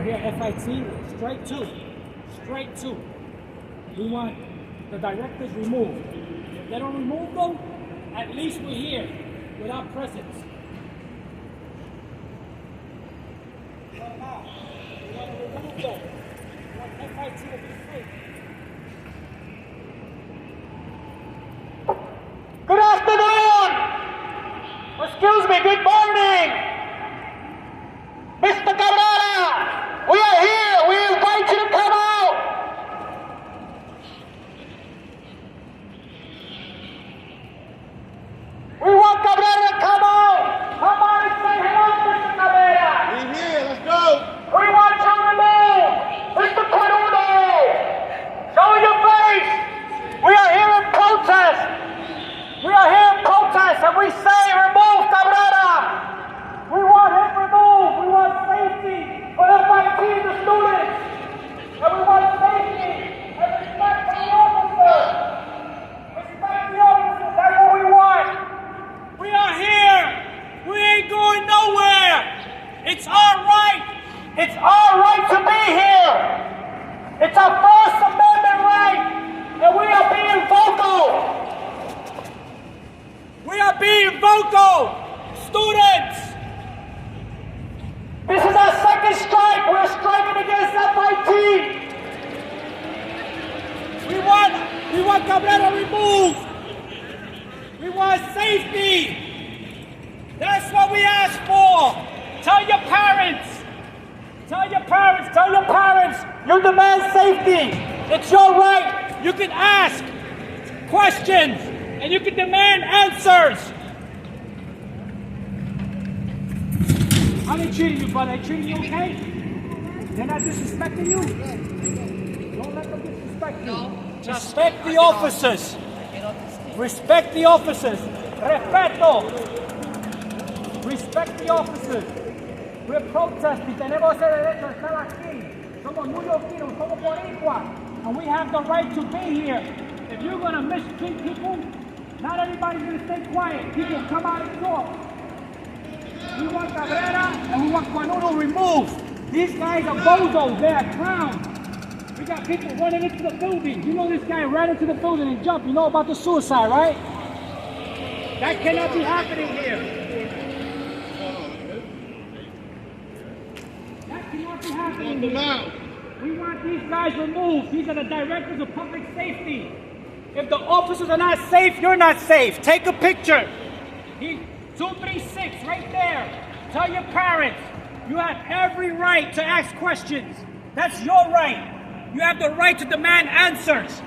We're here at FIT, strike two. Strike two. We want the directors removed. If they don't remove them, at least we're here with our presence. So now, we want to remove them. We want FIT to be free. Good afternoon! Excuse me, good morning! Mr. Cabrera, we are here. We invite you to come out. We want Cabrera to come out. Come on and say hello, Mr. Cabrera. We're here, let's go. We want you to remove Mr. Cuanudo. Show your face. We are here in protest. We are here in protest and we say remove Cabrera. We want him removed. We want safety for FIT and the students. And we want safety and respect for the officers. Respect the officers. That's what we want. We are here. We ain't going nowhere. It's our right. It's our right to be here. It's our First Amendment right. And we are being vocal. We are being vocal. Students. This is our second strike. We're striking against FIT. We want Cabrera removed. We want safety. That's what we ask for. Tell your parents. Tell your parents. Tell your parents. You demand safety. It's your right. You can ask questions and you can demand answers. How they treating you, brother? They treating you okay? They're not disrespecting you? Don't let them disrespect you. Respect the officers. Respect the officers. Respeto. Respect the officers. We're protesting. Tenemos el derecho de estar aquí. Somos neoyorquinos, somos boricuas. And we have the right to be here. If you're going to mistreat people, not everybody's going to stay quiet. People come out and talk. We want Cabrera and we want Cuanudo removed. These guys are bozos, they're clowns. We got people running into the building. You know this guy ran into the building and jumped. You know about the suicide, right? That cannot be happening here. That cannot be happening here. We want these guys removed. These are the directors of public safety. If the officers are not safe, you're not safe. Take a picture. 236, right there. Tell your parents. You have every right to ask questions. That's your right. You have the right to demand answers.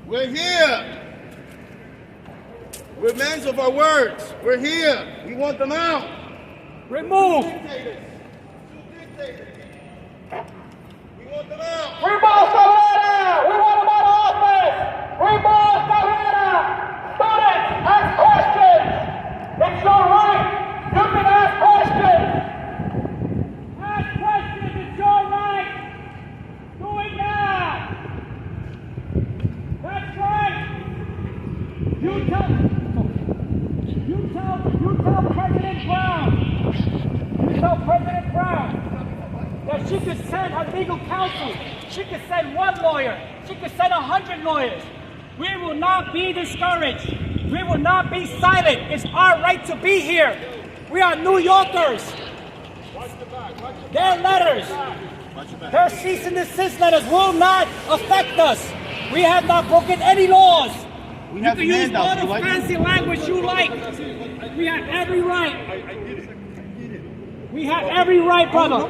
We're here. We're men of our words. We're here. We want them out. Remove. We want them out. Remove Cabrera. We want him out of office. Remove Cabrera. Students, ask questions. It's your right. You can ask questions. Ask questions. It's your right. Do it now. That's right. You tell President Brown. You tell President Brown that she could send her legal counsel. She could send one lawyer. She could send 100 lawyers. We will not be discouraged. We will not be silent. It's our right to be here. We are New Yorkers. Their letters, their cease and desist letters will not affect us. We have not broken any laws. You can use all the fancy language you like. We have every right. We have every right, brother.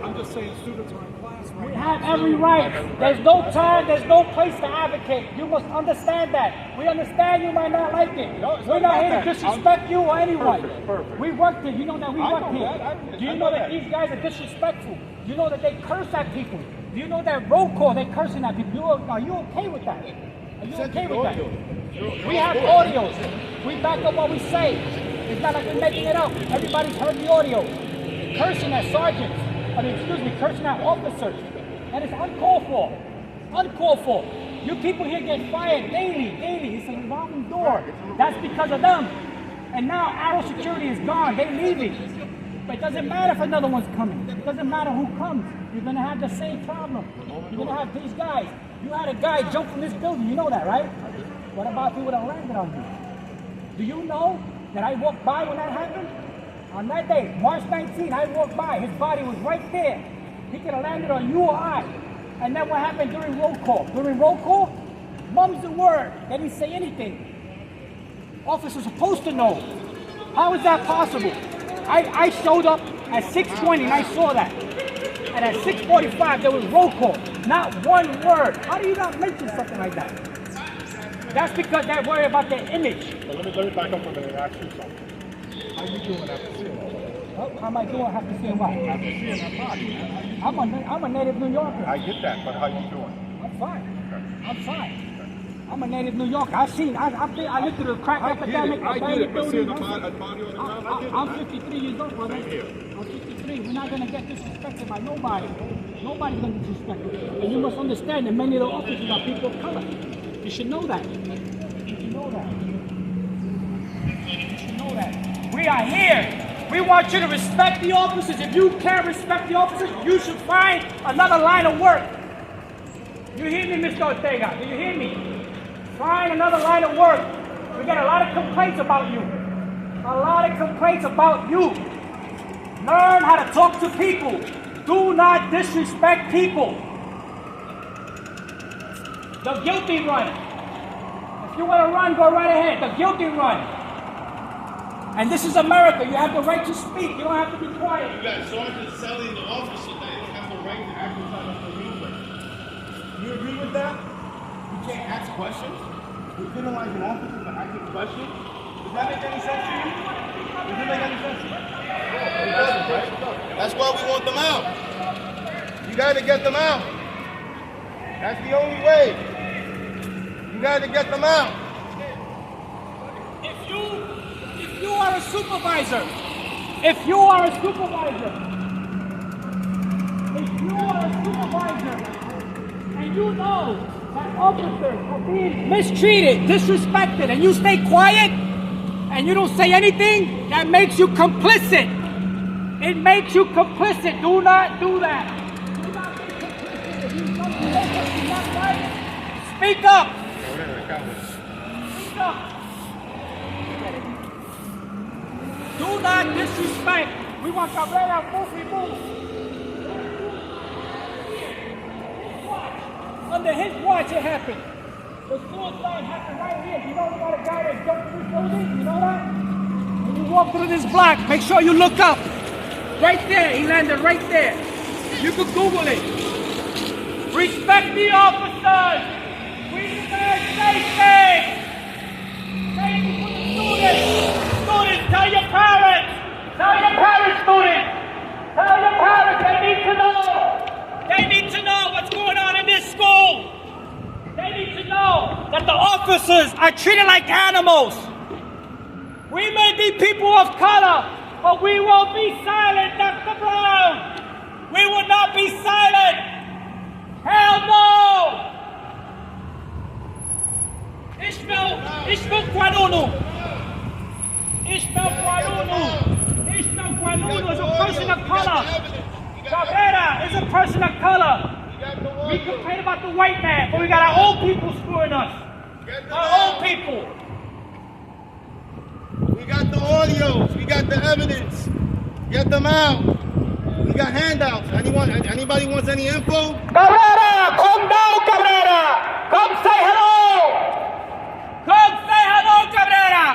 I'm just saying students are in class right We now. have every right. There's no time, there's no place to advocate. You must understand that. We understand you might not like it. We're not here to disrespect you or anyone. Perfect. We work here. You know that we I work know here. that. Do you know that these guys are disrespectful? Do you know that they curse at people? Do you know that roll call, they're cursing at people? Are you okay with that? Are you okay with that? We have audios. We back up what we say. It's not like we're making it up. Everybody's heard the audio. Cursing at sergeants. cursing out officers. That is uncalled for. Uncalled for. You people here get fired daily. It's a revolving door. That's because of them. And now Arrow Security is gone. They're leaving. But it doesn't matter if another one's coming. It doesn't matter who comes. You're going to have the same problem. You're going to have these guys. You had a guy jump from this building. You know that, right? What about if he would have landed on you? Do you know that I walked by when that happened? On that day, March 19, I walked by. His body was right there. He could have landed on you or I. And then what happened during roll call? During roll call, mum's the word. They didn't say anything. Officers are supposed to know. How is that possible? I showed up at 6:20 and I saw that. And at 6:45 there was roll call. Not one word. How do you not mention something like that? That's because they're worried about their image. But let me back up a minute and ask you something. How you doing after seeing all that? How am I doing after seeing what? After seeing that body, I'm a native New Yorker. I get that, but how you doing? I'm fine. I'm fine. I'm a native New Yorker. I lived through the crack epidemic. I get it, but seeing a body on the ground, I get it. I'm 53 years old, brother. I'm 53. We're not going to get disrespected by nobody. Nobody's going to disrespect you. And you must understand that many of the officers are people of color. You should know that. You should know that. You should know that. We are here. We want you to respect the officers. If you can't respect the officers, you should find another line of work. You hear me, Mr. Ortega? Do you hear me? Find another line of work. We get a lot of complaints about you. A lot of complaints about you. Learn how to talk to people. Do not disrespect people. The guilty run. If you want to run, go right ahead. The guilty run. And this is America. You have the right to speak. You don't have to be quiet. You got sergeants telling the officers that they don't have the right to exercise their movement. You agree with that? You can't ask questions? You're penalizing officers for asking questions? Does that make any sense to you? Does it make any sense to you? It doesn't, right? That's why we want them out. You got to get them out. That's the only way. You got to get them out. If you are a supervisor, if you are a supervisor, and you know that officers are being mistreated, disrespected, and you stay quiet, and you don't say anything, that makes you complicit. It makes you complicit. Do not do that. Do not be complicit. If you don't do something not right, speak up. Speak up. Do not disrespect. We want Cabrera removed. Under his watch it happened. The suicide happened right here. You know about a guy that jumped through this building? You know that? When you walk through this block, make sure you look up. Right there. He landed right there. You can Google it. Respect the officers. We demand safety. Safety for the students. Students, tell your parents. Tell your parents, students. Tell your parents they need to know. They need to know what's going on in this school. They need to know that the officers are treated like animals. We may be people of color, but we won't be silent, Dr. Brown. We will not be silent. Hell no. Ishmael Kwanunu. Ishmael Kwanunu is a person of color. Cabrera is a person of color. We complain about the white man, but we got our own people screwing us. Our own people. We got the audios. We got the evidence. Get them out. We got handouts. Anybody wants any info? Cabrera, come down, Cabrera. Come say hello. Come say hello, Cabrera.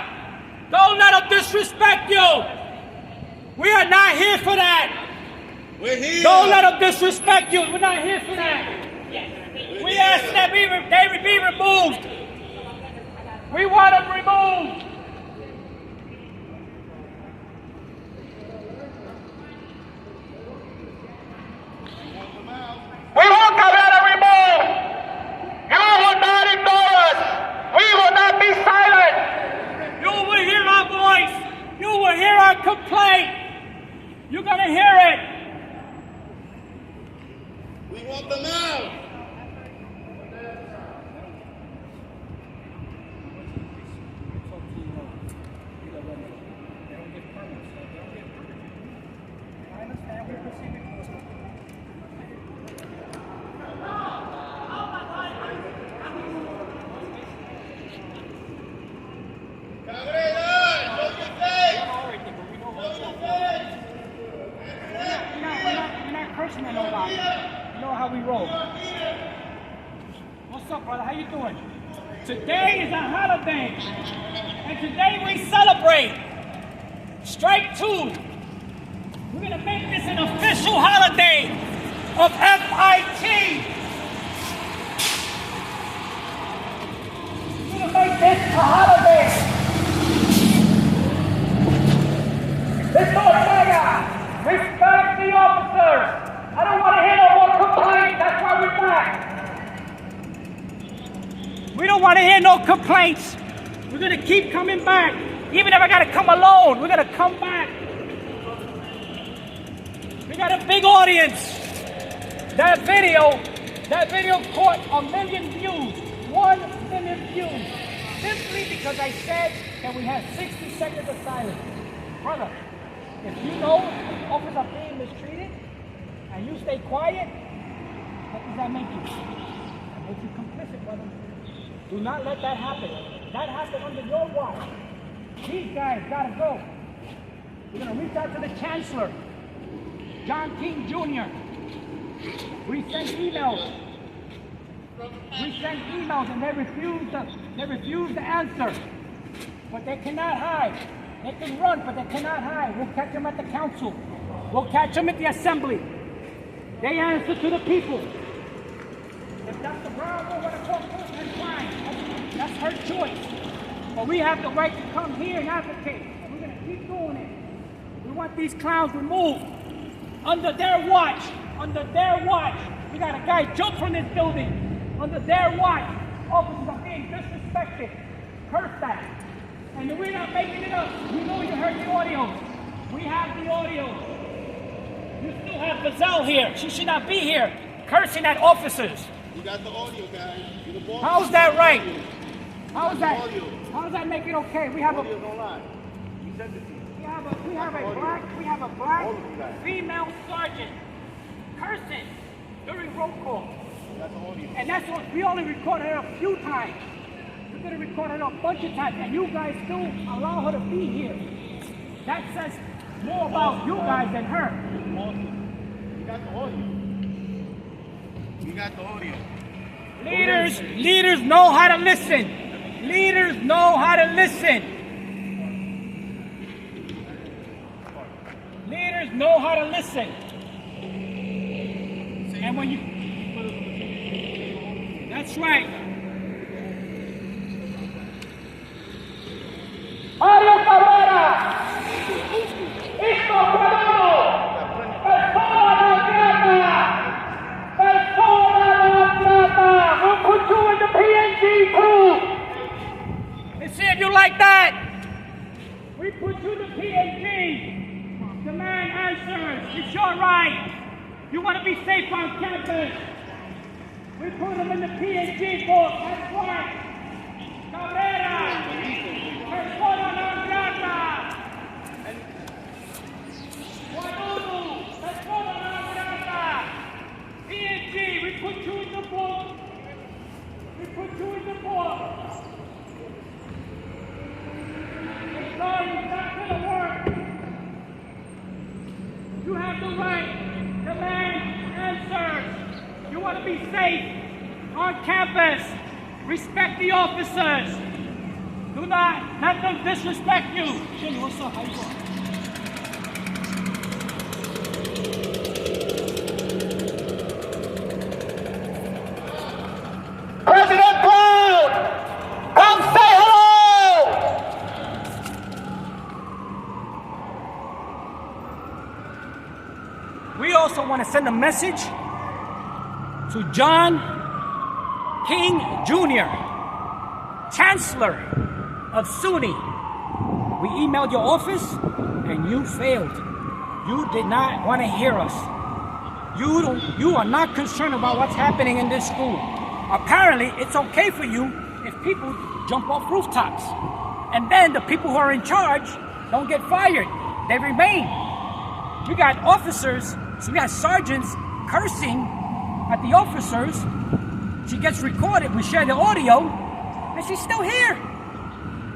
Don't let them disrespect you. We are not here for that. We're here. Don't let them disrespect you. We're not here for that. We ask that they be removed. We want them removed. We want Cabrera removed. You will not ignore us. We will not be silent. You will hear our voice. You will hear our complaint. You're going to hear it. We want them out. Cursing at nobody. You know how we roll. What's up, brother? How you doing? Today is a holiday, and today we celebrate. Strike two. We're gonna make this an official holiday of FIT. We're gonna make this a holiday. Mr. Ortega, respect the officers. I don't want to hear no more complaints. That's why we're back. We don't want to hear no complaints. We're going to keep coming back. Even if I got to come alone, we're going to come back. We got a big audience. That video caught 1 million views. 1 million views. Simply because I said that we had 60 seconds of silence. Brother, if you know officers are being mistreated, and you stay quiet, what does that make you? That makes you complicit, brother. Do not let that happen. That happened under your watch. These guys gotta go. We're gonna reach out to the Chancellor, John King Jr. We sent emails. And they refuse to answer. But they cannot hide. They can run, but they cannot hide. We'll catch them at the council. We'll catch them at the assembly. They answer to the people. If Dr. Brown won't want to talk to us, that's fine. That's her choice. But we have the right to come here and advocate. And we're going to keep doing it. We want these clowns removed. Under their watch. Under their watch. We got a guy jump from this building. Under their watch. Officers are being disrespected. Cursed at. And we're not making it up. You know you heard the audio. We have the audio. You still have Gazelle here. She should not be here, cursing at officers. You got the audio, guys. You're the boss. How's that right? How is that? Audio. How does that make it okay? We have Audio's online. You sent it to me. we have a black female sergeant cursing during roll call. That's the audio. And that's what we only recorded her a few times. We're gonna record her a bunch of times, and you guys still allow her to be here. That says more about you guys than her. You got the audio. You got the audio. Leaders know how to listen. Leaders know how to listen. Leaders know how to listen. And when you... That's right. Mario Cabrera! Esto Cuadrado! Persona non grata! Persona non grata! We'll put you in the PNG too! Let's see if you like that! We put you in the PNG! The man answers, it's your right! You want to be safe on campus! We put him in the PNG book, that's right! Cabrera! Persona non grata! Guadudu! Persona non grata! PNG, we put you in the book! We put you in the book! I'm sorry, it's not gonna work! You have the right! The man answers! You want to be safe on campus! Respect the officers! Do not let them disrespect you! Jimmy, what's up? How you doing? President Brown, come say hello! We also want to send a message to John King Jr., Chancellor of SUNY. We emailed your office and you failed. You did not want to hear us. You are not concerned about what's happening in this school. Apparently, it's okay for you if people jump off rooftops. And then the people who are in charge don't get fired. They remain. We got officers, so we got sergeants cursing at the officers. She gets recorded, we share the audio, and she's still here.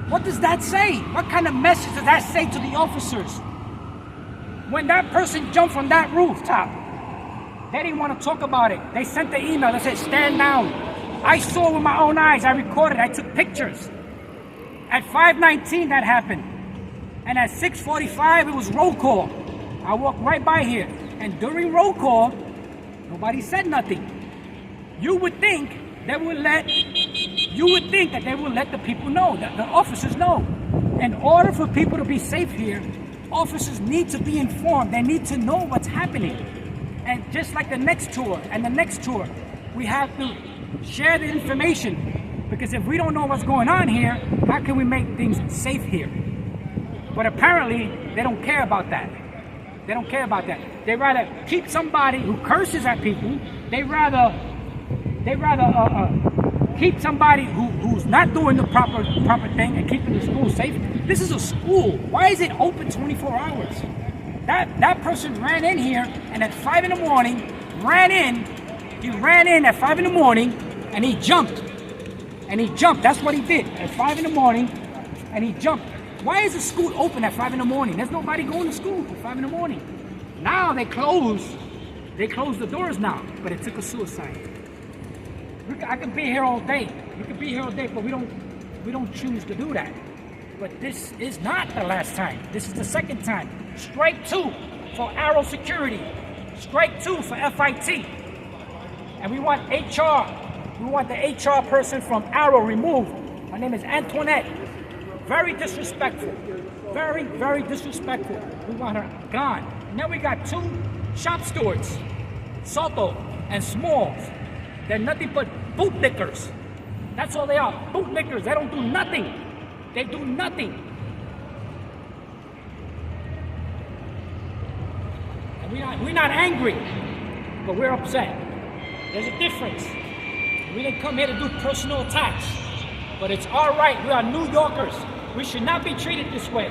What does that say? What kind of message does that say to the officers? When that person jumped from that rooftop, they didn't want to talk about it. They sent the email that said, stand down. I saw with my own eyes, I recorded, I took pictures. At 5:19 that happened. And at 6:45 it was roll call. I walked right by here. And during roll call, nobody said nothing. You would think that they would let the people know, that the officers know. In order for people to be safe here, officers need to be informed. They need to know what's happening. And just like the next tour and the next tour, we have to share the information, because if we don't know what's going on here, how can we make things safe here? But apparently, they don't care about that. They don't care about that. They rather keep somebody who curses at people. They rather keep somebody who's not doing the proper thing and keeping the school safe. This is a school. Why is it open 24 hours? That person ran in here and at 5 in the morning, he ran in at 5 in the morning and he jumped. That's what he did at 5 in the morning, and he jumped. Why is the school open at 5 in the morning? There's nobody going to school at 5 in the morning. Now they close the doors now, but it took a suicide. I could be here all day. We could be here all day, but we don't choose to do that. But this is not the last time. This is the second time. Strike 2 for Arrow Security. Strike 2 for FIT. And we want HR. We want the HR person from Arrow removed. Her name is Antoinette. Very disrespectful. Very, very disrespectful. We want her gone. Now we got 2 shop stewards, Soto and Smalls. They're nothing but bootlickers. That's all they are. Bootlickers. They don't do nothing. They do nothing. And we're not angry, but we're upset. There's a difference. We didn't come here to do personal attacks, but it's our right. We are New Yorkers. We should not be treated this way.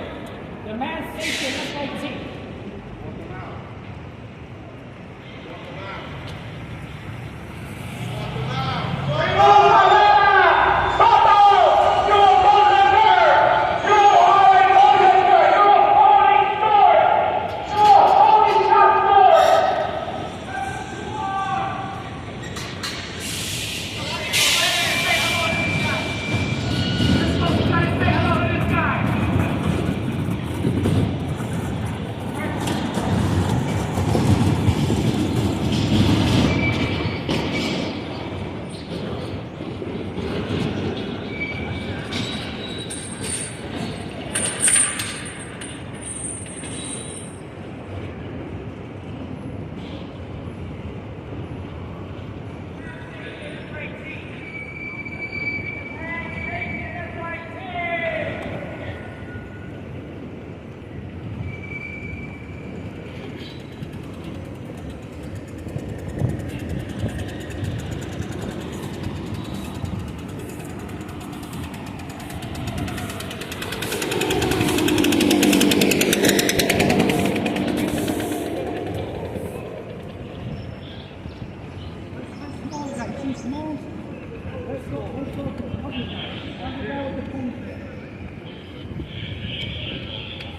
The man safety and FIT.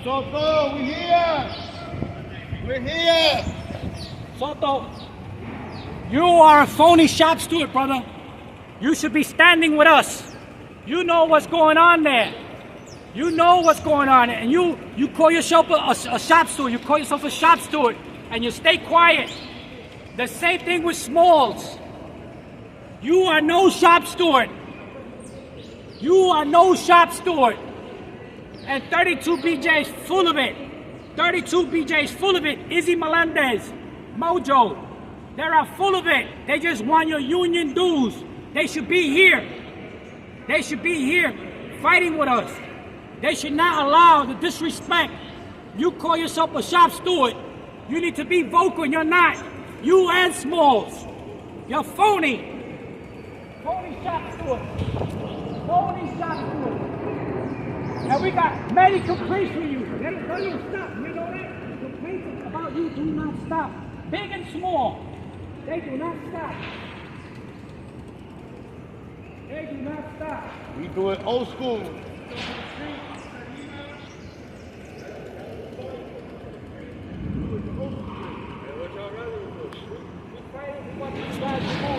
Soto, we're here! We're here! Soto, you are a phony shop steward, brother. You should be standing with us. You know what's going on there. You know what's going on, and you call yourself a shop steward. You call yourself a shop steward, and you stay quiet. The same thing with Smalls. You are no shop steward. You are no shop steward. And 32 BJ is full of it. 32 BJ is full of it. Izzy Melendez, Mojo, they are full of it. They just want your union dues. They should be here. They should be here fighting with us. They should not allow the disrespect. You call yourself a shop steward. You need to be vocal, and you're not. You and Smalls. You're phony. Phony shot stewards. Phony shot stewards. And we got many complaints for you. They don't stop. You know that? Complaints about you do not stop. Big and small. They do not stop. They do not stop. We do it old school.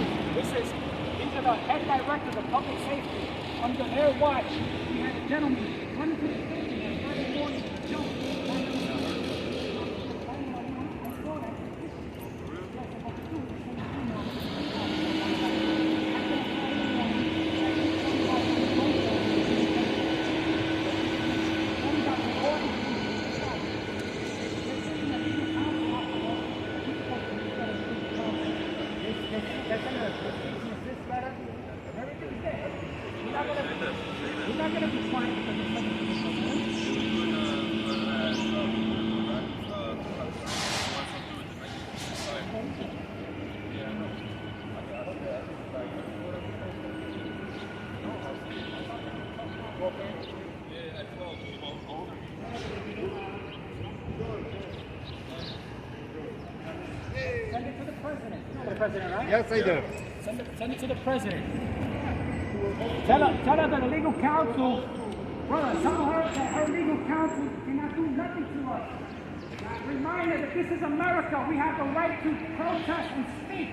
These are the head directors of public safety. Under their watch, we had a gentleman come to the station at Friday morning to jump. We're not going to be quiet because it's send it to the president. You know the president, right? Yes, I do. Send it to the president. Tell her that the legal counsel, brother, tell her that her legal counsel cannot do nothing to us. Remind her that this is America. We have the right to protest and speak.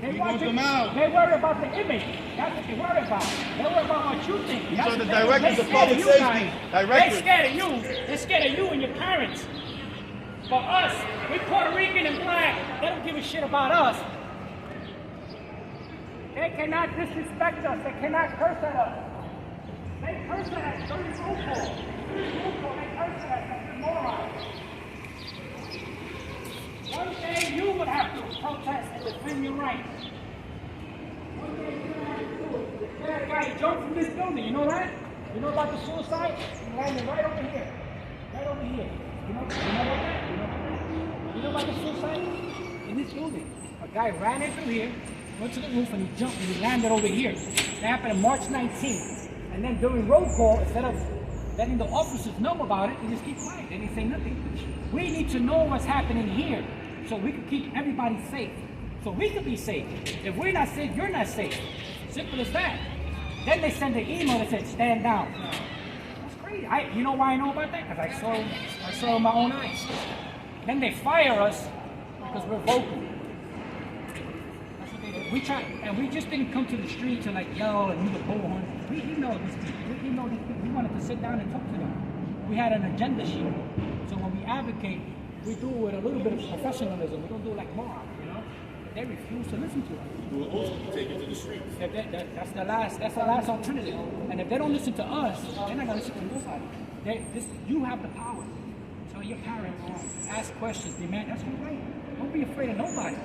They want them out. They worry about the image. That's what they worry about. They worry about what you think. These That's are the what they- directors they of scared public you safety. guys. Directors. They scared of you. They're scared of you and your parents. For us, we Puerto Rican and black. They don't give a shit about us. They cannot disrespect us. They cannot curse at us. They curse at us during roll call. During roll call, they curse at us like we're morons. One day you would have to protest and defend your rights. One day you're gonna have to do it. That guy jumped from this building. You know that? You know about the suicide? He landed right over here. Right over here. You know about that? You know about the suicide? In this building. A guy ran in through here, went to the roof, and he jumped and he landed over here. That happened on March 19th. And then during roll call, instead of letting the officers know about it, they just keep quiet. They didn't say nothing. We need to know what's happening here so we can keep everybody safe. So we can be safe. If we're not safe, you're not safe. Simple as that. Then they send an email that said, stand down. That's crazy. You know why I know about that? Because I saw with my own eyes. Then they fire us because we're vocal. That's what they do. We try, and we just didn't come to the street to like yell and do the bullhorn. We emailed these people. We wanted to sit down and talk to them. We had an agenda sheet. So when we advocate, we do it with a little bit of professionalism. We don't do it like morons, you know? They refuse to listen to us. Take it to the streets. That's the last alternative. And if they don't listen to us, they're not gonna listen to nobody. You have the power. Tell your parents, ask questions, demand. That's your right. Don't be afraid of nobody.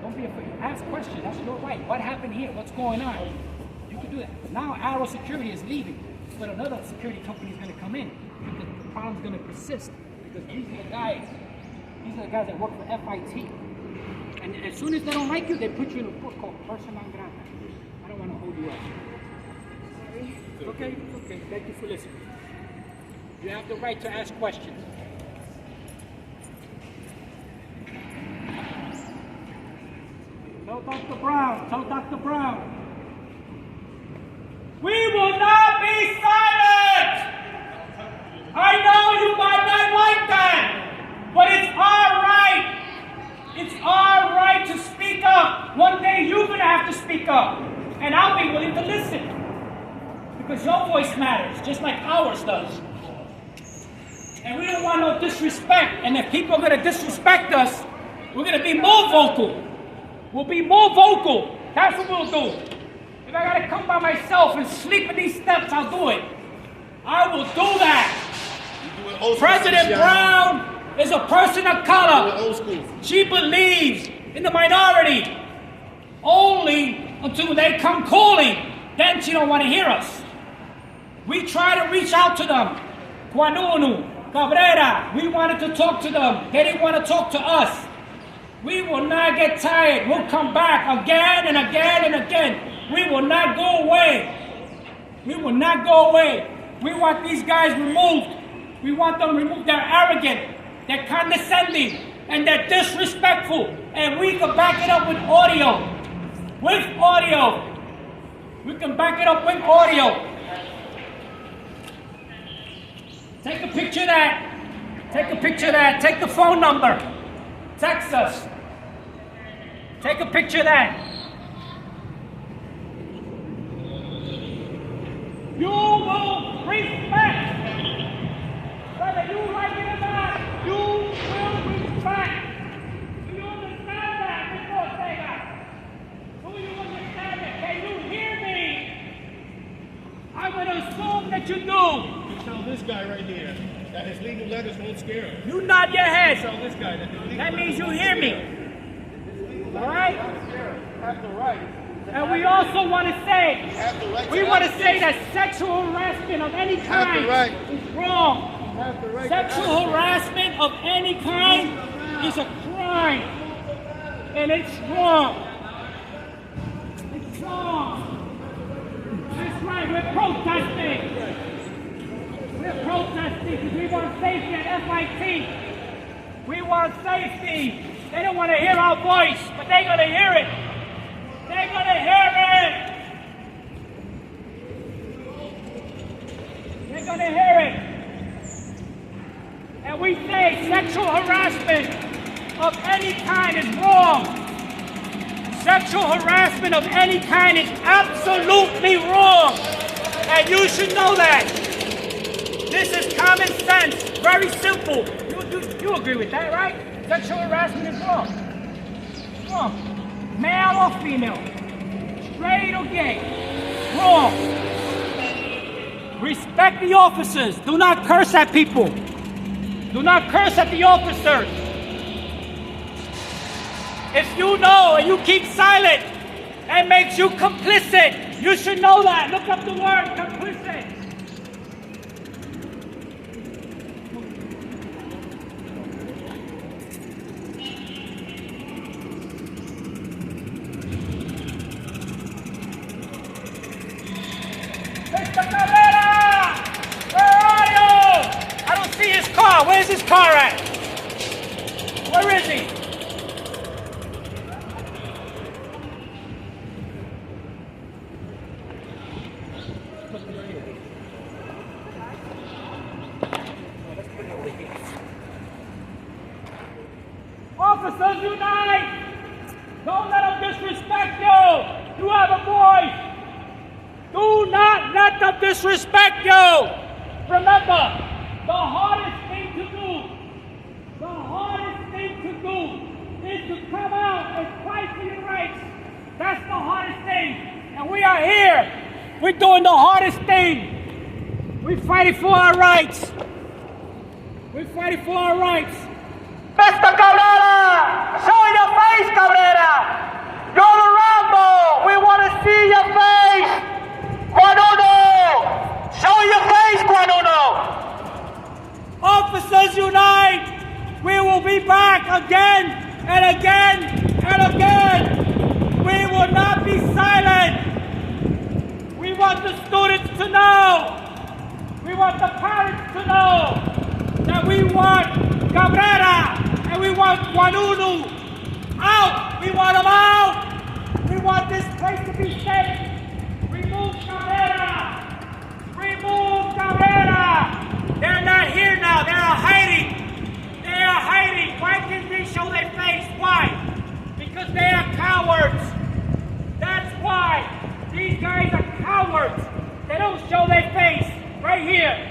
Don't be afraid. Ask questions. That's your right. What happened here? What's going on? You can do that. Now Arrow Security is leaving, but another security company is gonna come in. Because the problem's gonna persist. Because these are the guys that work for FIT. And as soon as they don't like you, they put you in a book called Persona non grata. I don't want to hold you up. Okay. Thank you for listening. You have the right to ask questions. Tell Dr. Brown. We will not be silent! I know you might not like that, but it's our right. It's our right to speak up. One day you're going to have to speak up, and I'll be willing to listen. Because your voice matters, just like ours does. And we don't want no disrespect, and if people are going to disrespect us, we're going to be more vocal. We'll be more vocal. That's what we'll do. If I got to come by myself and sleep in these steps, I'll do it. I will do that. President Brown is a person of color. She believes in the minority. Only until they come calling, then she don't want to hear us. We try to reach out to them. Kwanunu, Cabrera, we wanted to talk to them. They didn't want to talk to us. We will not get tired. We'll come back again and again and again. We will not go away. We will not go away. We want these guys removed. We want them removed. They're arrogant. They're condescending. And they're disrespectful. And we can back it up with audio. With audio. We can back it up with audio. Take a picture of that. Take a picture of that. Take the phone number. Text us. Take a picture of that. You will respect. Whether you like it or not, you will respect. Do you understand that, Mr. Ortega? Do you understand it? Can you hear me? I would assume that you do. You tell this guy right here that his legal letters won't scare him. You nod your You head. tell this guy that his legal That means you letters hear won't me. scare him. All right? Have the right. And we also want to say, Have the right. we want to say that sexual harassment of any kind right. is wrong. Have the right. Sexual harassment of any kind is a crime. And it's wrong. It's wrong. That's right, we're protesting. We're protesting because we want safety at FIT. We want safety. They don't want to hear our voice, but they're going to hear it. They're going to hear it. They're going to hear it. And we say sexual harassment of any kind is wrong. Sexual harassment of any kind is absolutely wrong. And you should know that. This is common sense. Very simple. You agree with that, right? Sexual harassment is wrong. It's wrong. Male or female. Straight or gay. Wrong. Respect the officers. Do not curse at people. Do not curse at the officers. If you know and you keep silent, that makes you complicit. You should know that. Look up the word complicit. Mr. Cabrera! Where are you? I don't see his car. Where's his car at? Where is he? Officers unite! Don't let them disrespect you! You have a voice! Do not let them disrespect you! Remember, the hardest thing to do is to come out and fight for your rights. That's the hardest thing. And we are here. We're doing the hardest thing. We're fighting for our rights. We're fighting for our rights. Mr. Cabrera! Show your face, Cabrera! You're the Rambo! We want to see your face! Guanuno! Show your face, Guanuno! Officers unite! We will be back again and again and again! We will not be silent! We want the students to know! We want the parents to know that we want Cabrera and we want Guanunu out! We want them out! We want this place to be safe! Remove Cabrera! Remove Cabrera! They're not here now. They are hiding. They are hiding. Why can't they show their face? Why? Because they are cowards. That's why. These guys are cowards. They don't show their face. Right here.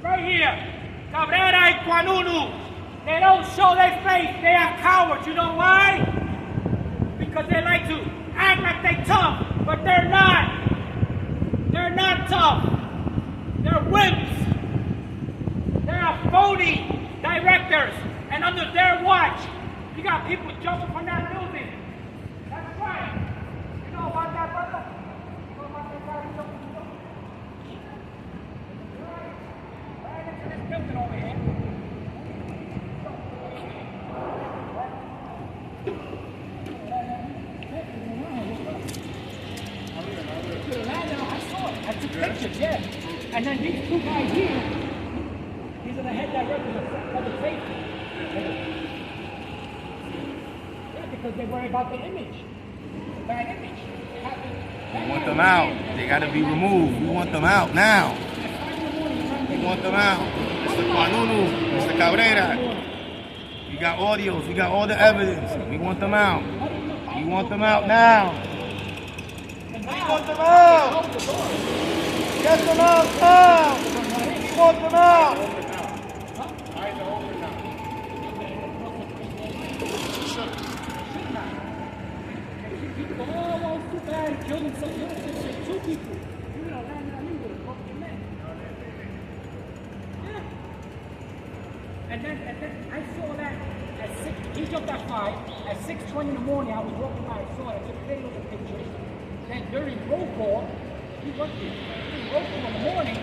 Right here. Cabrera and Guanunu. They don't show their face. They are cowards. You know why? Because they like to act like they're tough, but they're not. They're not tough. They're wimps. They are phony directors. And under their watch, you got people jumping from that building. That's right. You know about that, brother? You know about that guy jumping from the building? Right into this building. I saw it. I took pictures, yeah. And then these two guys here, these are the head directors of public safety. Yeah, because they worry about the image. The bad image. We want them out. They gotta be removed. We want them out now. We want them out. Mr. Kwanunu, Mr. Cabrera. We got audios. We got all the evidence. We want them out. We want them out now. We want them out. Get them out now. We want them out. Almost too bad, killed him so two people. You know, yeah. And then I saw that at 6, he jumped at 5. At 6:20 in the morning, I was walking by, I saw it, I took video of the pictures. Then during roll call, he worked here. During roll call in the morning,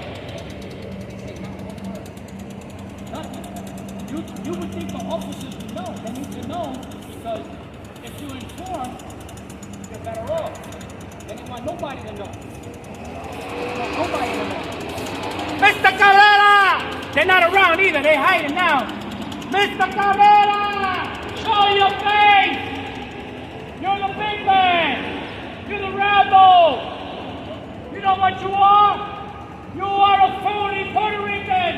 nothing. You would think the officers would know. They need to know because if you inform, you're better off. They didn't want nobody to know. They want nobody to know. Mr. Cabrera! They're not around either. They're hiding now. Mr. Cabrera! Show your face! You're the big man! You're the rebel! You know what you are? You are a phony Puerto Rican!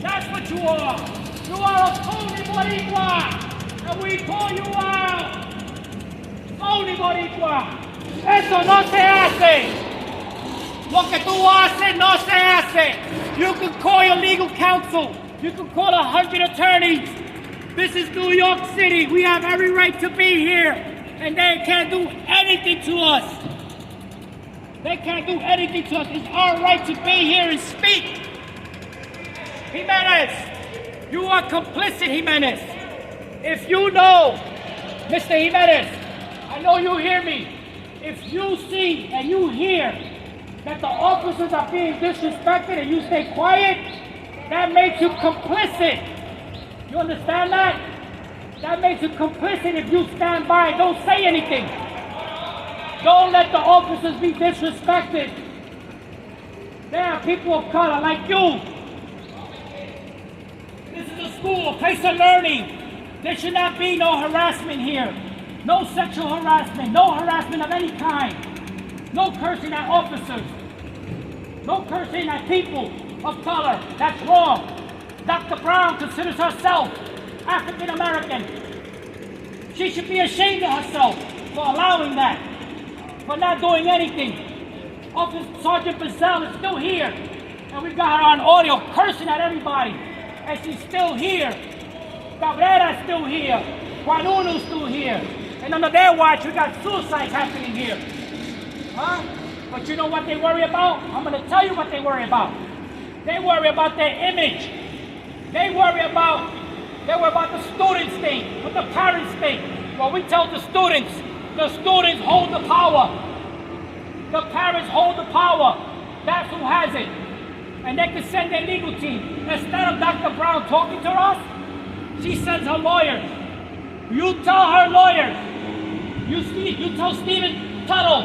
That's what you are! You are a phony Boricua! And we call you out! Phony Boricua! Eso no se hace! Lo que tú haces no se hace! You can call your legal counsel. You can call 100 attorneys. This is New York City. We have every right to be here. And they can't do anything to us. They can't do anything to us. It's our right to be here and speak. Jimenez, you are complicit, Jimenez. If you know, Mr. Jimenez, I know you hear me. If you see and you hear that the officers are being disrespected and you stay quiet, that makes you complicit. You understand that? That makes you complicit if you stand by and don't say anything. Don't let the officers be disrespected. There are people of color like you. This is a school, a place of learning. There should not be no harassment here. No sexual harassment, no harassment of any kind. No cursing at officers. No cursing at people of color. That's wrong. Dr. Brown considers herself African American. She should be ashamed of herself for allowing that, for not doing anything. Officer Sergeant Bazell is still here, and we got her on audio cursing at everybody, and she's still here. Cabrera's still here. Kwanunu's still here. And under their watch, we got suicides happening here. Huh? But you know what they worry about? I'm going to tell you what they worry about. They worry about their image. They worry about the students think, what the parents think. Well, we tell the students hold the power. The parents hold the power. That's who has it. And they can send their legal team. Instead of Dr. Brown talking to us, she sends her lawyers. You tell her lawyers. You tell Stephen Tuttle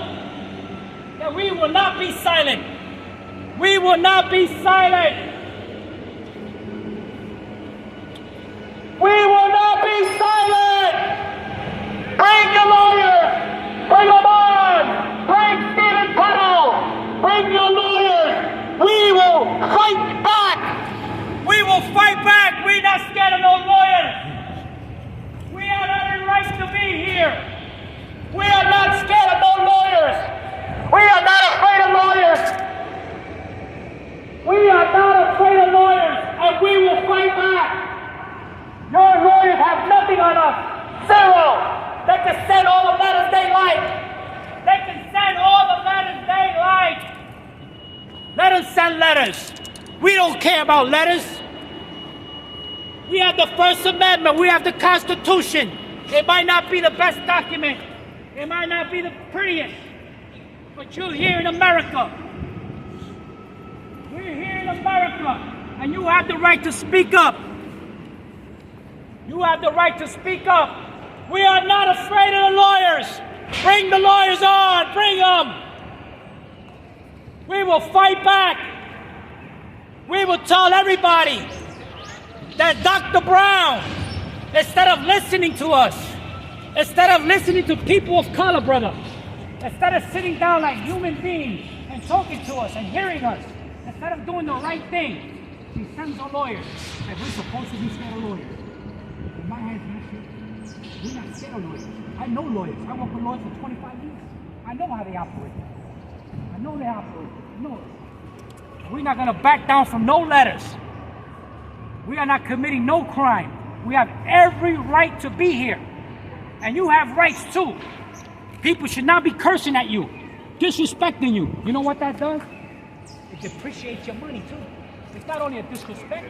that we will not be silent. We will not be silent. We will not be silent! Bring your lawyers! Bring them on! Bring Stephen Tuttle! Bring your lawyers! We will fight back! We will fight back! We're not scared of no lawyers! We have every right to be here! We are not scared of no lawyers! We are not afraid of lawyers! We are not afraid of lawyers! And we will fight back! Your lawyers have nothing on us. Zero. They can send all the letters they like. They can send all the letters they like. Let them send letters. We don't care about letters. We have the First Amendment. We have the Constitution. It might not be the best document. It might not be the prettiest. But you're here in America. We're here in America. And you have the right to speak up. You have the right to speak up. We are not afraid of the lawyers. Bring the lawyers on. Bring them. We will fight back. We will tell everybody that Dr. Brown, instead of listening to us, instead of listening to people of color, brother, instead of sitting down like human beings and talking to us and hearing us, instead of doing the right thing, she sends a lawyer. Like we're supposed to be scared of lawyers. In my hands, we're not scared of lawyers. I know lawyers. I worked with lawyers for 25 years. I know how they operate. I know they operate. I know it. We're not going to back down from no letters. We are not committing no crime. We have every right to be here. And you have rights too. People should not be cursing at you, disrespecting you. You know what that does? It depreciates your money too. It's not only a disrespect,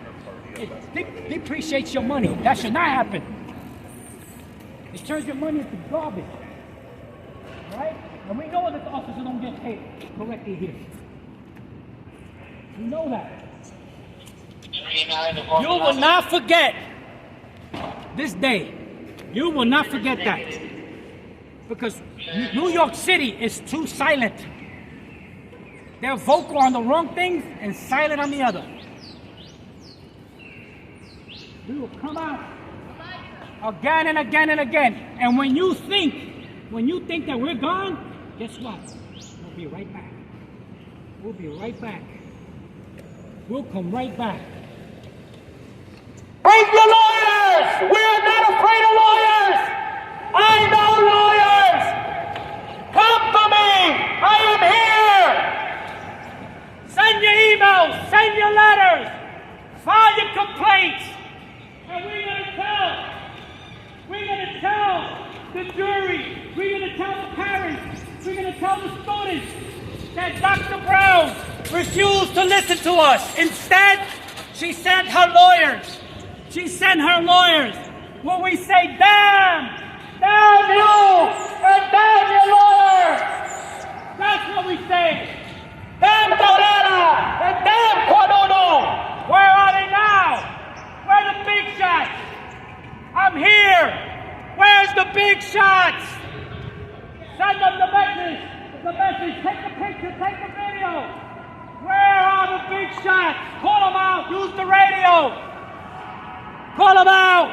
it depreciates your money. That should not happen. It turns your money into garbage. Right? And we know that the officers don't get paid correctly here. We know that. You will not forget this day. You will not forget that. Because New York City is too silent. They're vocal on the wrong things and silent on the other. We will come out again and again and again. And when you think that we're gone, guess what? We'll be right back. We'll be right back. We'll come right back. Bring your lawyers! We are not afraid of lawyers! I know lawyers! Come to me! I am here! Send your emails, send your letters, file your complaints, and we're gonna tell the jury, we're gonna tell the parents, we're gonna tell the students that Dr. Brown refused to listen to us. Instead, she sent her lawyers. She sent her lawyers. When we say, damn you, and damn your lawyers, that's what we say. Damn Torera, and damn Quadono. Where are they now? Where are the big shots? I'm here. Where's the big shots? Send them the message. Take the picture, take the video. Where are the big shots? Call them out. Use the radio. Call them out.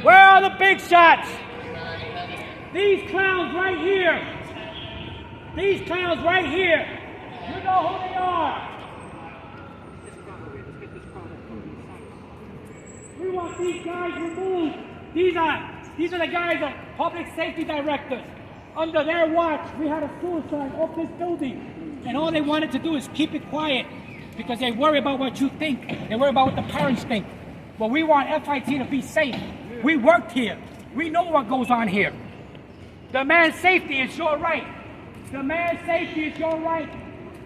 Where are the big shots? These clowns right here. These clowns right here. You know who they are. We want these guys removed. These are the guys that public safety directors. Under their watch, we had a suicide off this building. And all they wanted to do is keep it quiet because they worry about what you think. They worry about what the parents think. But we want FIT to be safe. We worked here. We know what goes on here. The man's safety is your right. The man's safety is your right.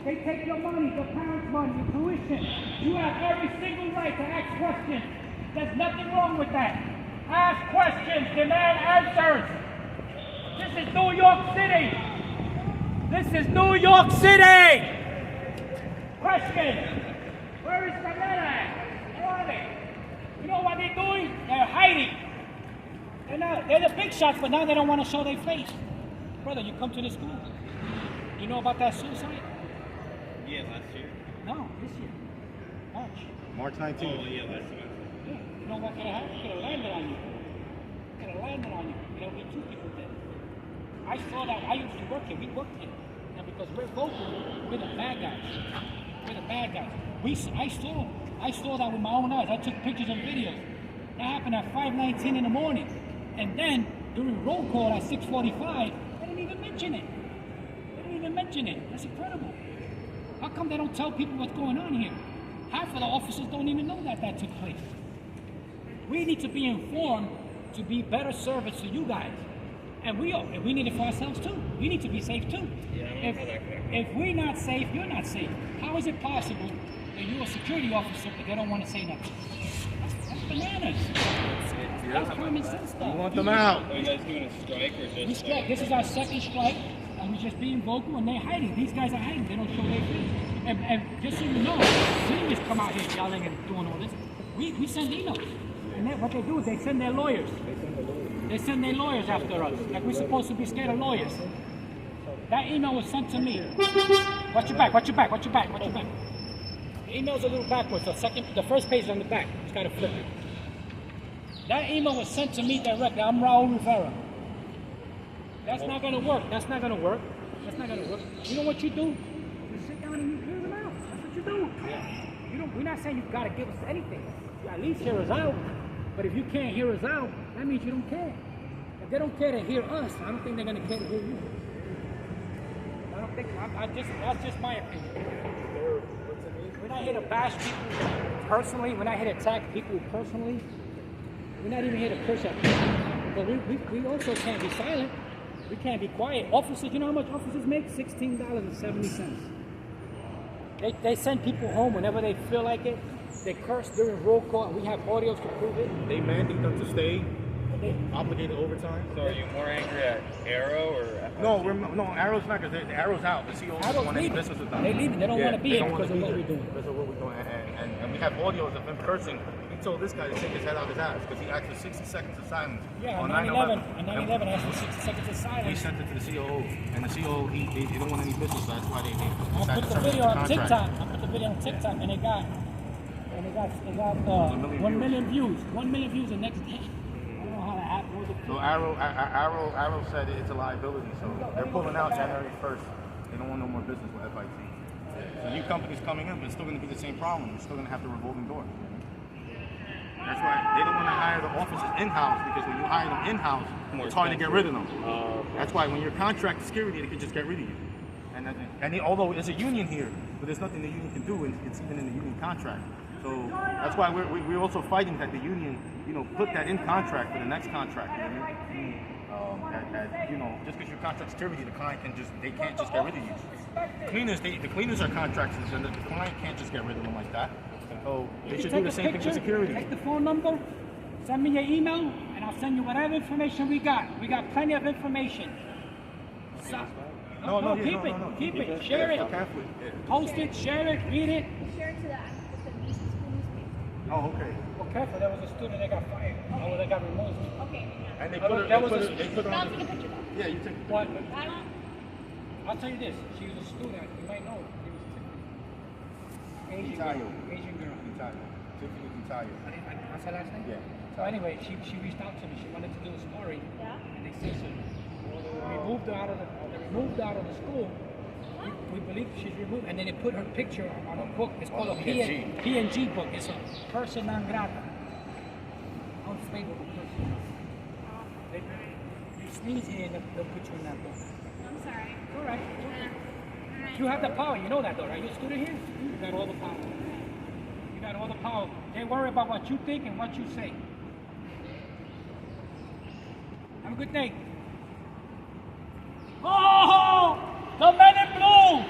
They take your money, the parents' money, the tuition. You have every single right to ask questions. There's nothing wrong with that. Ask questions, demand answers. This is New York City. This is New York City. Question. Where is Carmela at? Where are they? You know what they're doing? They're hiding. They're the big shots, but now they don't want to show their face. Brother, you come to this school. You know about that suicide? Yeah, last year. No, this year. March 19th. Oh, yeah, last year. Yeah. You know what could have happened? Could have landed on you. Could have landed on you. There would be two people dead. I saw that. I used to work here. We worked here. And because we're vocal, we're the bad guys. We're the bad guys. I saw that with my own eyes. I took pictures and videos. That happened at 5:19 in the morning. And then during roll call at 6:45, they didn't even mention it. They didn't even mention it. That's incredible. How come they don't tell people what's going on here? Half of the officers don't even know that took place. We need to be informed to be better service to you guys. And we need it for ourselves too. We need to be safe too. If we're not safe, you're not safe. How is it possible that you're a security officer but they don't want to say nothing? That's bananas. That's common sense stuff. We want them out. Are you guys doing a strike or just? This is our second strike, and we're just being vocal, and they're hiding. These guys are hiding. They don't show their face. And just so you know, seniors come out here yelling and doing all this. We send emails. And then what they do is they send their lawyers. They send their lawyers after us. Like we're supposed to be scared of lawyers. That email was sent to me. Watch your back, watch your back, watch your back, watch your back. The email's a little backwards. The first page is on the back. Just gotta flip it. That email was sent to me directly. I'm Raul Rivera. That's not gonna work. That's not gonna work. That's not gonna work. You know what you do? You sit down and you hear them out. That's what you do. Yeah. We're not saying you gotta give us anything. You at least hear us out. But if you can't hear us out, that means you don't care. If they don't care to hear us, I don't think they're gonna care to hear you. I don't think. That's just my opinion. We're not here to bash people personally. We're not here to attack people personally. We're not even here to push at people. But we also can't be silent. We can't be quiet. Officers, you know how much officers make? $16.70. They send people home whenever they feel like it. They curse during roll call. We have audios to prove it. They mandate them to stay obligated overtime. So are you more angry at Arrow or FFG? No, Arrow's not, because the Arrow's out. The CEO doesn't want any business with them. They leave it. They don't want to be here because of what we're doing. Because of what we're doing. And we have audios of him cursing. He told this guy to take his head out of his ass because he asked for 60 seconds of silence. Yeah, on 9/11. On 9/11, asked for 60 seconds of He silence. sent it to the COO, and the COO, they don't want any business, so that's why they I put the video on TikTok. And it got 1 million views. 1 million views the next day. I don't know how to app. So Arrow said it's a liability, so they're pulling out January 1st. They don't want no more business with FIT. So new companies coming in, but it's still going to be the same problem. We're still going to have the revolving door. That's why they don't want to hire the officers in-house, because when you hire them in-house, it's hard to get rid of them. That's why when you're contract security, they can just get rid of you. Although there's a union here, but there's nothing the union can do, and it's even in the union contract. So that's why we're also fighting that the union, put that in contract for the next contract. Just because you're contract security, the client can't just get rid of you. The cleaners are contractors, and the client can't just get rid of them like that. So they should do the same thing with security. Take the phone number, send me your email, and I'll send you whatever information we got. We got plenty of information. Keep it, share it, post it, share it, read it. Share it to the Mises newspaper. Oh, okay. Well, careful, there was a student that got fired, or they got removed. Okay. And they I'll put it I'll on. take a picture though. Yeah, you take. What? I don't. I'll tell you this, she was a student, you might know her. She was Asian girl. Tiffany Italia. What's her last name? Yeah. So anyway, she reached out to me. She wanted to do a story, Yeah. and they said they removed her out of the school. We believe she's removed, and then they put her picture on a book. It's called a PNG book. It's a person non grata, unfavorable person. You sneeze here, and they'll put you in that book. I'm sorry. All right. You have the power. You know that, though, right? You're a student here. You got all the power. You got all the power. They worry about what you think and what you say. Have a good day. Oh, the men in blue.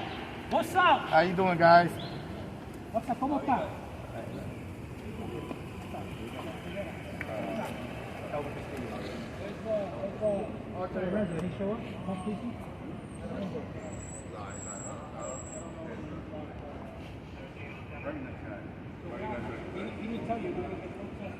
What's up? How you doing, guys? What's up? ¿Cómo está? Arthur, did he show up? He didn't tell you. We're already informed 10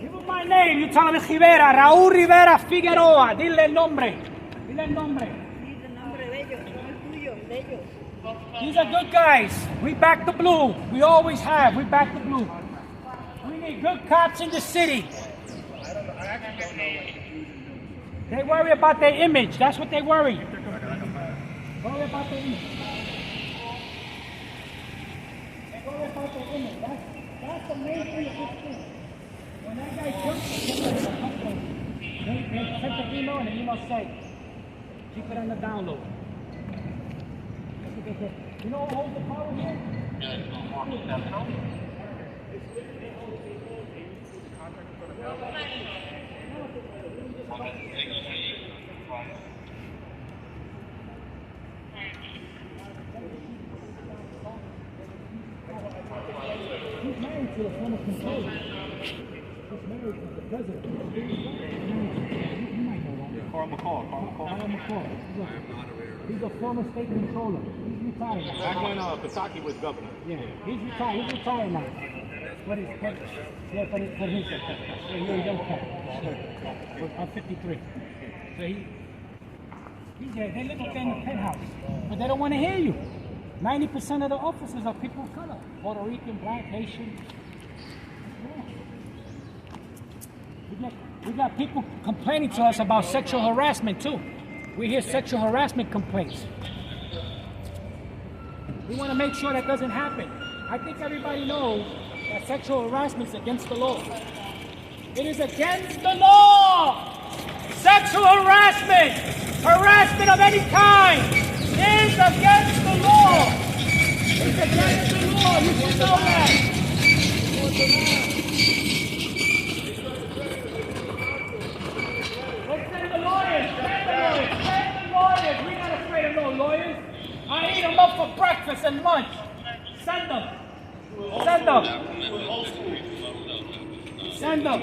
Give him my name, you tell him Rivera, Raúl Rivera Figueroa. Dile el nombre. Dile el nombre. These are good guys. We back the blue. We always have. We back the blue. We need good cops in the city. They worry about their image. That's what they worry. Worry about their image. They worry about their image. That's the main thing of this thing. When that guy jumped, they sent the email and the email said, keep it on the download. You know who holds the power here? He's married to a former controller. He's married to the president. You might know that. Carl McCall. Carl McCall. He's a former state controller. He's retired now. Back when Pataki was governor. Yeah, he's retired. He's retired now. But he's yeah, but he's you're a young cat. I'm 53. So he's there. They live up there in the penthouse, but they don't want to hear you. 90% of the officers are people of color: Puerto Rican, Black, Haitian. We got people complaining to us about sexual harassment too. We hear sexual harassment complaints. We want to make sure that doesn't happen. I think everybody knows that sexual harassment is against the law. It is against the law. Sexual harassment, harassment of any kind, is against the law. It's against the law. You should know that. Let's send the lawyers. Send the lawyers. We're not afraid of no lawyers. I eat them up for breakfast and lunch. Send them. Send them. Send them.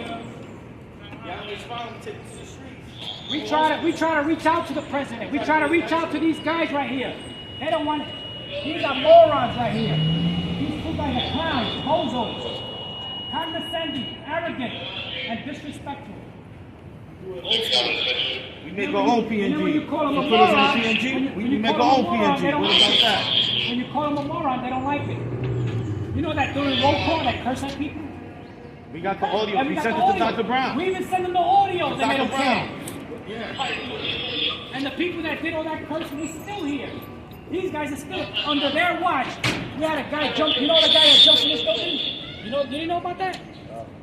We try to reach out to the president. We try to reach out to these guys right here. They don't want it. These are morons right here. These two guys are clowns, bozos, condescending, arrogant, and disrespectful. We make our own PNG. You know when you call them a put us in moron, PNG. when We make our own PNG. They don't What like about it. that? When you call them a moron, they don't like it. You know that during roll call, that curse at people? We got the audio. And We got sent the it to audio. Dr. Brown. We even send them the audio, and they Dr. don't care. Brown. Yeah. And the people that did all that cursing is still here. These guys are still under their watch. We had a guy jump. You know the guy that jumped in this building? Did you know about that?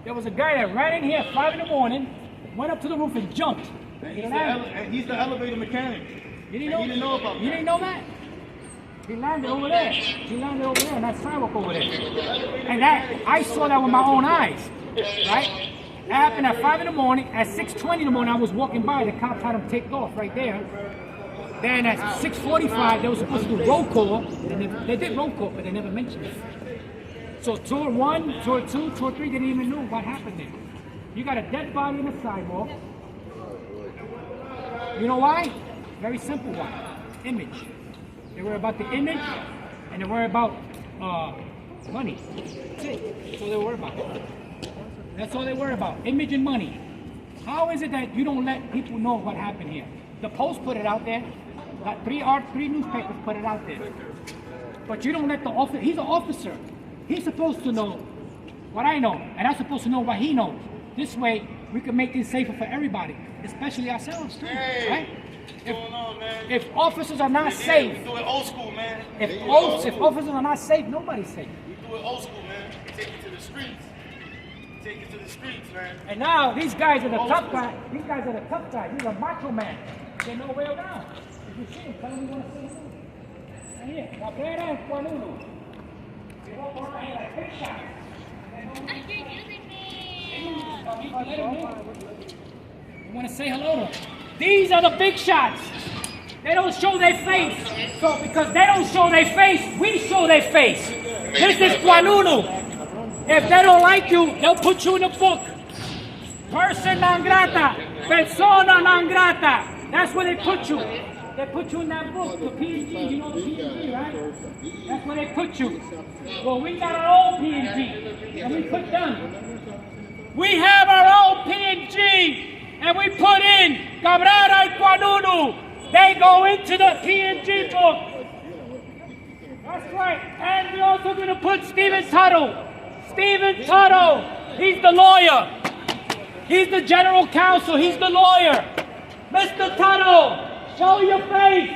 There was a guy that ran in here at 5 in the morning, went up to the roof and jumped. He's the elevator mechanic. You didn't know? He didn't know about that. You didn't know that? He landed over there. He landed over there on that sidewalk over there. And that I saw that with my own eyes. Right? It happened at 5 in the morning. At 6:20 in the morning, I was walking by. The cops had him take off right there. Then at 6:45, they were supposed to do roll call. And they did roll call, but they never mentioned it. So tour 1, tour 2, tour 3 didn't even know what happened there. You got a dead body in the sidewalk. You know why? Very simple why. Image. They worry about the image, and they worry about money. That's it. That's all they worry about. That's all they worry about. Image and money. How is it that you don't let people know what happened here? The Post put it out there. Like three newspapers put it out there. But you don't let the officer. He's an officer. He's supposed to know what I know, and I'm supposed to know what he knows. This way, we can make things safer for everybody, especially ourselves too. Right? If officers are not safe, We do it old school, man. if officers are not safe, nobody's safe. We do it old school, man. Take it to the streets. Take it to the streets, man. And now these guys are the tough guys. These guys are the tough guys. These are macho men. They know way around. If you see them, tell them you want to see them. Right here, Cabrera and Juanuno. They walk around here like big shots. You want to say hello to them. These are the big shots. They don't show their face. So because they don't show their face, we show their face. This is Juanuno. If they don't like you, they'll put you in a book. Person non grata. Persona non grata. That's where they put you. They put you in that book, the PNG. You know the PNG, right? That's where they put you. Well, we got our own PNG, and we put them. We have our own PNG, and we put in Cabrera and Juanuno. They go into the PNG book. That's right. And we're also going to put Stephen Tuttle. Stephen Tuttle. He's the lawyer. He's the general counsel. He's the lawyer. Mr. Tuttle, show your face.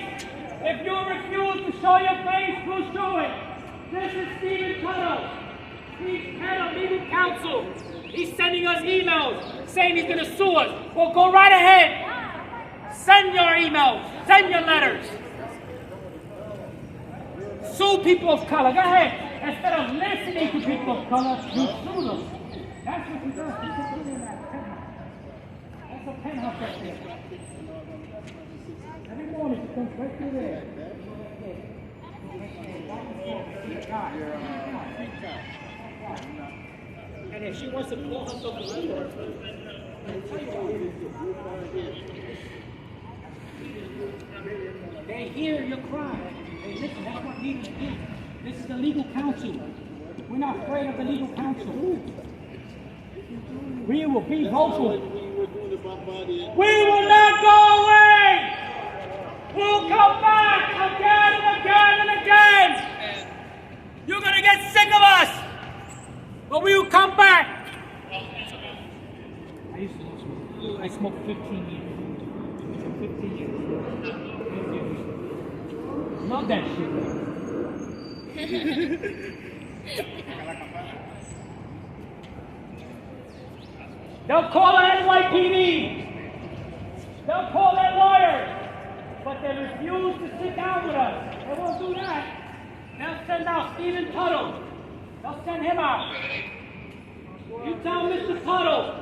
If you refuse to show your face, we'll show it. This is Stephen Tuttle. He's head of legal counsel. He's sending us emails saying he's going to sue us. Well, go right ahead. Send your emails. Send your letters. Sue people of color. Go ahead. Instead of listening to people of color, you sue them. That's what he does. He puts it in that penthouse. That's a penthouse right there. Every morning she comes right through there. And if she wants to call herself a leader, they hear your cry. Hey, listen, that's what leaders do. This is the legal counsel. We're not afraid of the legal counsel. We will be vocal. We will not go away. We'll come back again and again and again. You're going to get sick of us. But we will come back. I smoked 15 years. 15 years. Love that shit. They'll call the NYPD. They'll call their lawyers. But they refuse to sit down with us. They won't do that. They'll send out Stephen Tuttle. They'll send him out. You tell Mr. Tuttle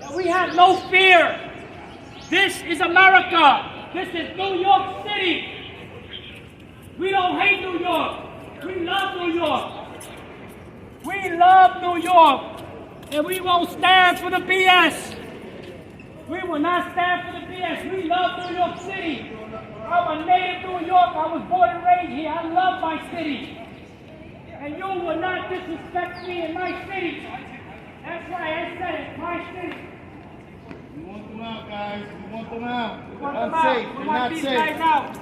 that we have no fear. This is America. This is New York City. We don't hate New York. We love New York. We love New York. And we won't stand for the BS. We will not stand for the BS. We love New York City. I'm a native New York. I was born and raised here. I love my city. And you will not disrespect me in my city. That's right, I said it, my city. We want them out, guys. We want them out. We want They're them not out. safe. We They're want not these safe. guys out.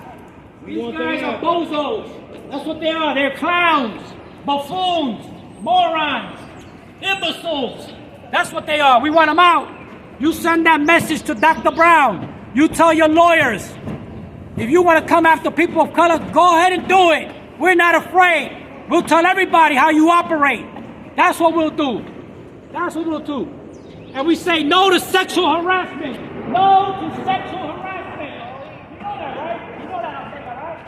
We These want guys them are out. bozos. That's what they are. They're clowns, buffoons, morons, imbeciles. That's what they are. We want them out. You send that message to Dr. Brown. You tell your lawyers. If you want to come after people of color, go ahead and do it. We're not afraid. We'll tell everybody how you operate. That's what we'll do. That's what we'll do. And we say no to sexual harassment. No to sexual harassment. You know that, right? You know that, Alfredo, right?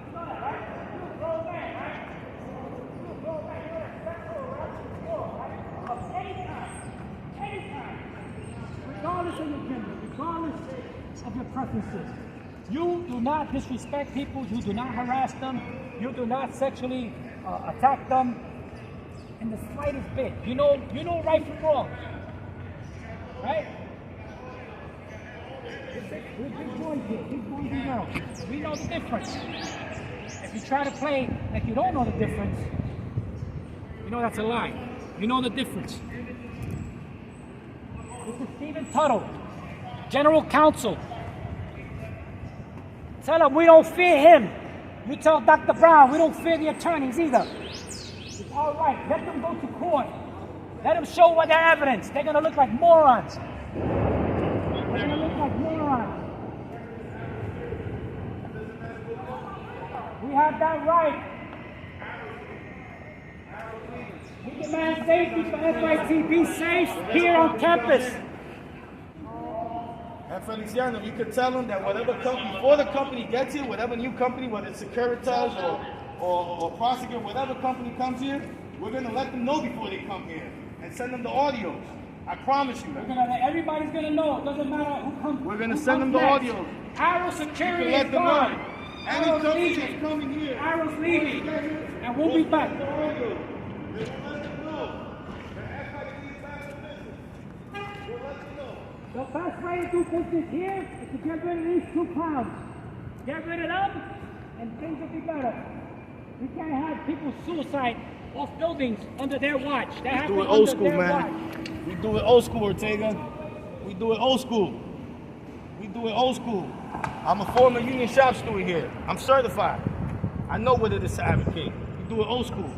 You know that, right? You're a grown man, right? You're a grown man. You know that sexual harassment is wrong, right? Of any kind. Any kind. Regardless of your gender, regardless of your preferences. You do not disrespect people. You do not harass them. You do not sexually attack them in the slightest bit. You know right from wrong. Right? We're big boys here, big boys and girls. We know the difference. If you try to play like you don't know the difference, you know that's a lie. You know the difference. This is Stephen Tuttle, General Counsel. Tell him we don't fear him. You tell Dr. Brown we don't fear the attorneys either. It's all right. Let them go to court. Let them show what their evidence. They're going to look like morons. They're going to look like morons. We have that right. We demand safety for FIT. Be safe here on campus. And Feliciano, you could tell them that whatever company, before the company gets here, whatever new company, whether it's Securitas or Prosecutor, whatever company comes here, we're going to let them know before they come here and send them the audios. I promise you that. Everybody's going to know. It doesn't matter who comes. We're going to send them the audios. Arrow Security let is them gone. know. Any Arrow's company leaving. that's coming here. Arrow's leaving. And we'll be back. The audio. They will let them know. The FIT is back in business. We'll let them know. The best way to do business here is to get rid of these two clowns. Get rid of them, and things will be better. We can't have people suicide off buildings under their watch. That We do it old school, man. We do it old school, Ortega. We do it old school. We do it old school. I'm a former union shop steward here. I'm certified. I know what it is to advocate. We do it old school.